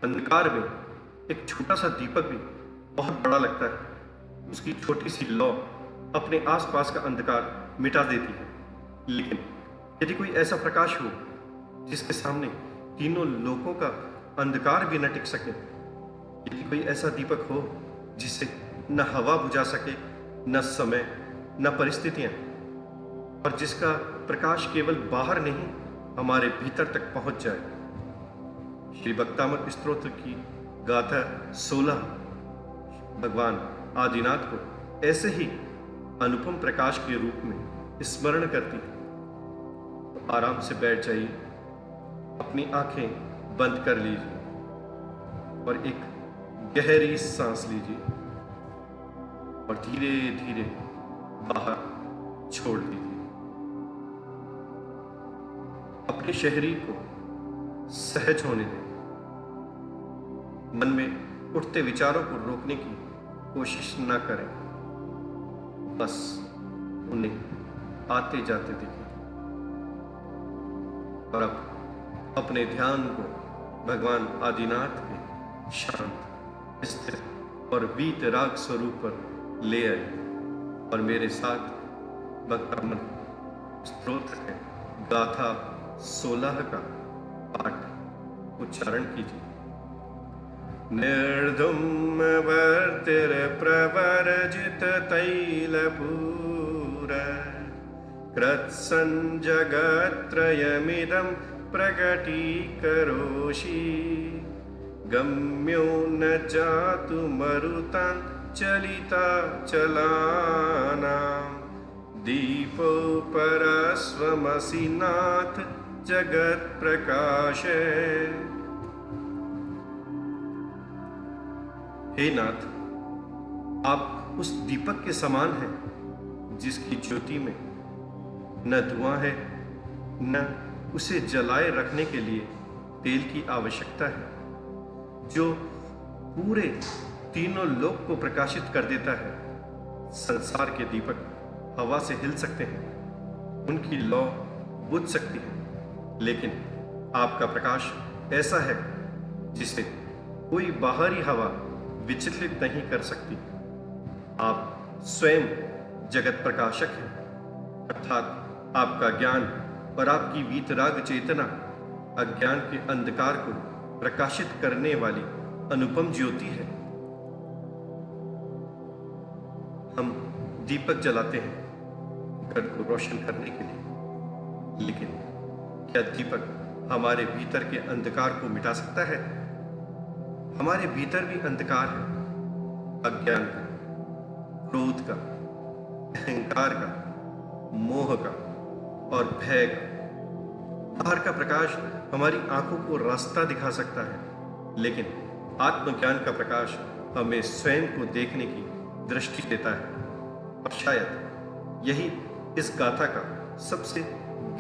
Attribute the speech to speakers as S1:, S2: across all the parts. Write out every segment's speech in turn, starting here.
S1: अंधकार में एक छोटा सा दीपक भी बहुत बड़ा लगता है। उसकी छोटी सी लौ अपने आसपास का अंधकार मिटा देती है। लेकिन यदि कोई ऐसा प्रकाश हो जिसके सामने तीनों लोकों का अंधकार भी न टिक सके, यदि कोई ऐसा दीपक हो जिसे न हवा बुझा सके, न समय, न परिस्थितियां, और जिसका प्रकाश केवल बाहर नहीं हमारे भीतर तक पहुंच जाए। श्री भक्तामृत स्तोत्र की गाथा 16 भगवान आदिनाथ को ऐसे ही अनुपम प्रकाश के रूप में स्मरण करती है। तो आराम से बैठ जाइए, अपनी आंखें बंद कर लीजिए और एक गहरी सांस लीजिए और धीरे धीरे बाहर छोड़ दीजिए। अपने शरीर को सहज होने दें। मन में उठते विचारों को रोकने की कोशिश न करें, बस उन्हें आते जाते देखें। और अब अपने ध्यान को भगवान आदिनाथ के शांत, स्थिर और वीतराग स्वरूप पर ले आए और मेरे साथ भक्तामृत स्तोत्र के गाथा 16 का पाठ उच्चारण कीजिए। निर्धूम वर्तिर प्रवर्जित तैलपूर कृत्सन् जगत्त्रयमिदं प्रकटीकरोषि गम्यो न जातु मरुतां चलिता चलानां दीपो परस्वमसि नाथ जगत प्रकाशे। हे नाथ, आप उस दीपक के समान हैं जिसकी ज्योति में न धुआं है, न उसे जलाए रखने के लिए तेल की आवश्यकता है, जो पूरे तीनों लोक को प्रकाशित कर देता है। संसार के दीपक हवा से हिल सकते हैं, उनकी लौ बुझ सकती है, लेकिन आपका प्रकाश ऐसा है जिसे कोई बाहरी हवा विचलित नहीं कर सकती। आप स्वयं जगत प्रकाशक हैं, अर्थात आपका ज्ञान और आपकी वीतराग चेतना अज्ञान के अंधकार को प्रकाशित करने वाली अनुपम ज्योति है। हम दीपक जलाते हैं घर को रोशन करने के लिए, लेकिन क्या दीपक हमारे भीतर के अंधकार को मिटा सकता है? हमारे भीतर भी अंधकार है, अज्ञान का, क्रोध का, अहंकार का, मोह का और भय का। बाहर का प्रकाश हमारी आंखों को रास्ता दिखा सकता है, लेकिन आत्मज्ञान का प्रकाश हमें स्वयं को देखने की दृष्टि देता है। और शायद यही इस गाथा का सबसे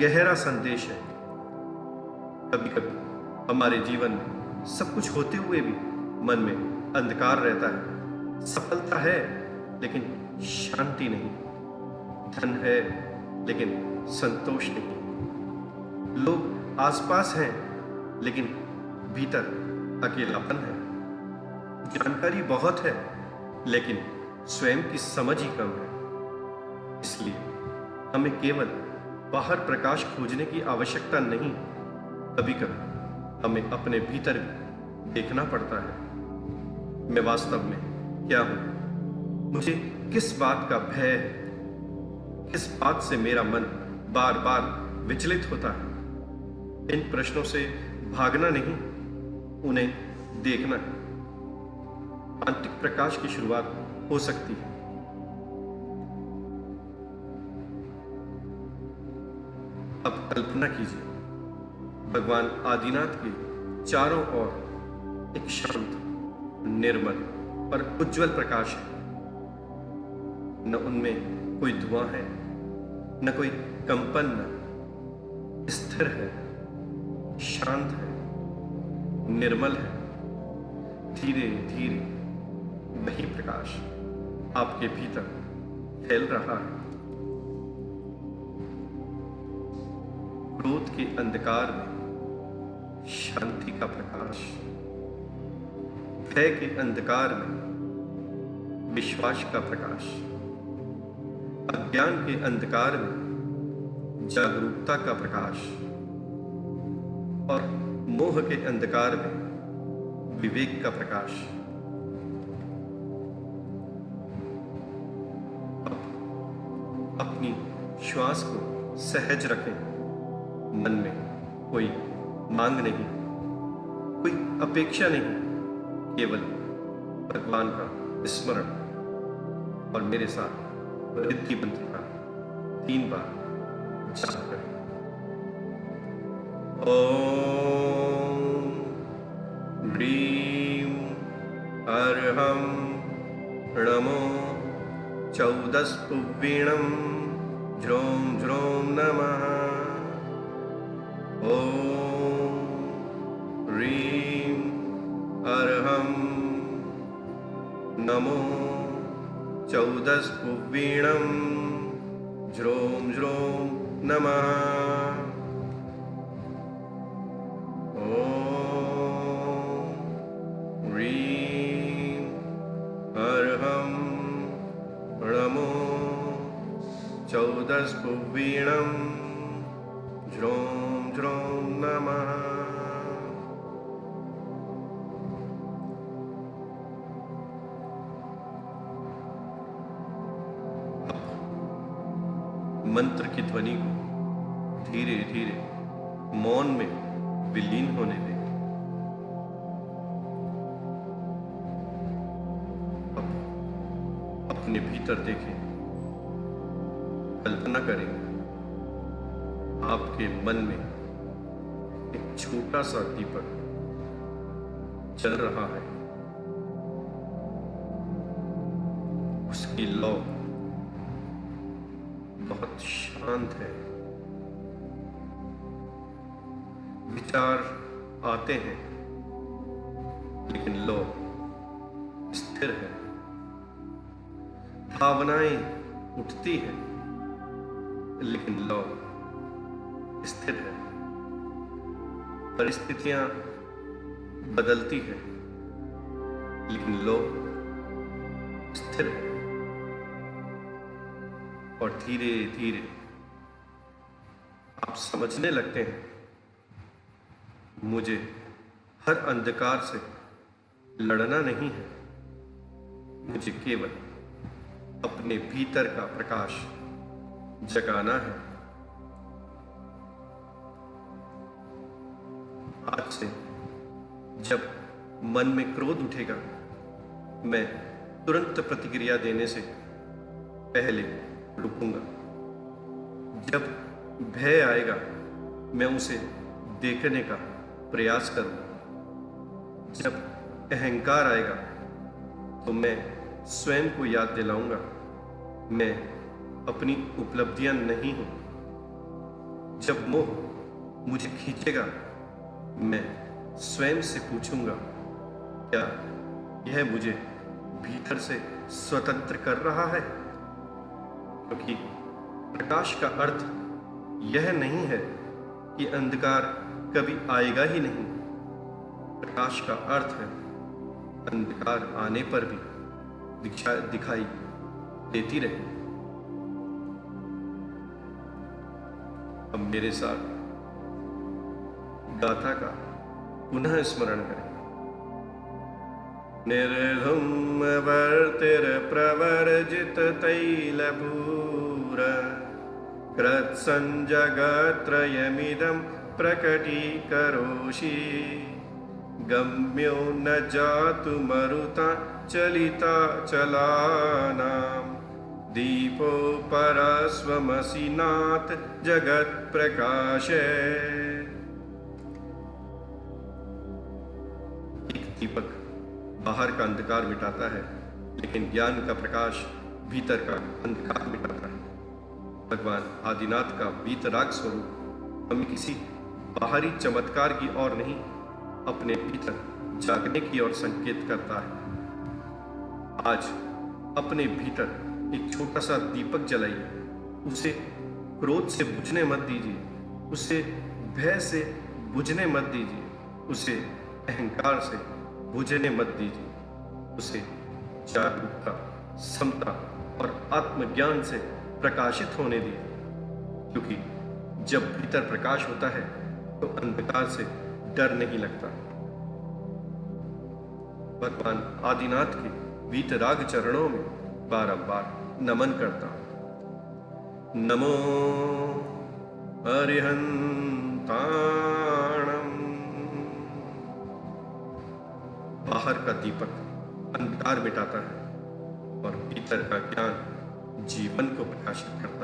S1: गहरा संदेश है। कभी कभी हमारे जीवन में सब कुछ होते हुए भी मन में अंधकार रहता है। सफलता है लेकिन शांति नहीं, धन है लेकिन संतोष नहीं, लोग आसपास हैं लेकिन भीतर अकेलापन है, जानकारी बहुत है लेकिन स्वयं की समझ ही कम है। इसलिए हमें केवल बाहर प्रकाश खोजने की आवश्यकता नहीं, कभी कभी हमें अपने भीतर भी देखना पड़ता है। मैं वास्तव में क्या हूं? मुझे किस बात का भय है? किस बात से मेरा मन बार बार विचलित होता है? इन प्रश्नों से भागना नहीं, उन्हें देखना है। आंतरिक प्रकाश की शुरुआत हो सकती है। अब कल्पना कीजिए, भगवान आदिनाथ के चारों ओर एक शांत, निर्मल और उज्जवल प्रकाश है। न उनमें कोई धुआं है, न कोई कंपन, न स्थिर है, शांत है, निर्मल है। धीरे धीरे वही प्रकाश आपके भीतर फैल रहा है। क्रोध के अंधकार में शांति का प्रकाश, भय के अंधकार में विश्वास का प्रकाश, अज्ञान के अंधकार में जागरूकता का प्रकाश और मोह के अंधकार में विवेक का प्रकाश। अब अपनी श्वास को सहज रखें। मन में कोई मांग नहीं, कोई अपेक्षा नहीं, केवल भगवान का स्मरण और मेरे साथ रिद्धि मंत्र का 3 बार जाप करें। ओम ह्रीं अर्हं नमो 14 पुवीणं ज्रों ज्रों नमः। ओम ह्रीं अर्हं नमो 14 पुवीणं ज्रों ज्रों नमः। ओम ह्रीं अर्हं नमो 14 पुवीणं ज्रों ज्रों नमः। मंत्र की ध्वनि को धीरे धीरे मौन में विलीन होने दें। अब अपने भीतर देखें, कल्पना करें आपके मन में एक छोटा सा दीपक जल रहा है। उसकी लौ बहुत शांत है। विचार आते हैं लेकिन लौ स्थिर है। भावनाएं उठती हैं लेकिन लौ स्थिर है। परिस्थितियां बदलती हैं लेकिन लौ स्थिर है। और धीरे धीरे आप समझने लगते हैं, मुझे हर अंधकार से लड़ना नहीं है, मुझे केवल अपने भीतर का प्रकाश जगाना है। आज से जब मन में क्रोध उठेगा, मैं तुरंत प्रतिक्रिया देने से पहले रुकूंगा। जब भय आएगा, मैं उसे देखने का प्रयास करूंगा। जब अहंकार आएगा तो मैं स्वयं को याद दिलाऊंगा, मैं अपनी उपलब्धियां नहीं हूं। जब मोह मुझे खींचेगा, मैं स्वयं से पूछूंगा, क्या यह मुझे भीतर से स्वतंत्र कर रहा है? क्योंकि प्रकाश का अर्थ यह नहीं है कि अंधकार कभी आएगा ही नहीं। प्रकाश का अर्थ है अंधकार आने पर भी दिखाई देती रहे। अब मेरे साथ गाथा का पुनः स्मरण करें। निर्धूम वर्तिर प्रवर्जित तैलपूर कृत्संजगत्रयमिदं प्रकटीकरोषि। गम्यो न जातु मरुता चलिता चलानां दीपो परस्वमसि नाथ जगत् प्रकाशे। एक दीपक बाहर का अंधकार मिटाता है, लेकिन ज्ञान का प्रकाश भीतर का अंधकार मिटाता है। भगवान आदिनाथ का वीतराग स्वरूप हमें किसी बाहरी चमत्कार की ओर नहीं, अपने भीतर जागने की ओर संकेत करता है। आज अपने भीतर एक छोटा सा दीपक जलाइए। उसे क्रोध से बुझने मत दीजिए, उसे भय से बुझने मत दीजिए, उसे अहंकार से बुझने मत दीजिए, उसे जागरूकता, समता और आत्मज्ञान से प्रकाशित होने दीजिए, क्योंकि जब भीतर प्रकाश होता है तो अंधकार से डर नहीं लगता। भगवान आदिनाथ के वीतराग चरणों में बारंबार नमन करता हूं। नमो अरिहंताणम। बाहर का दीपक अंधकार मिटाता है और भीतर का ज्ञान जीवन को प्रकाशित करता है।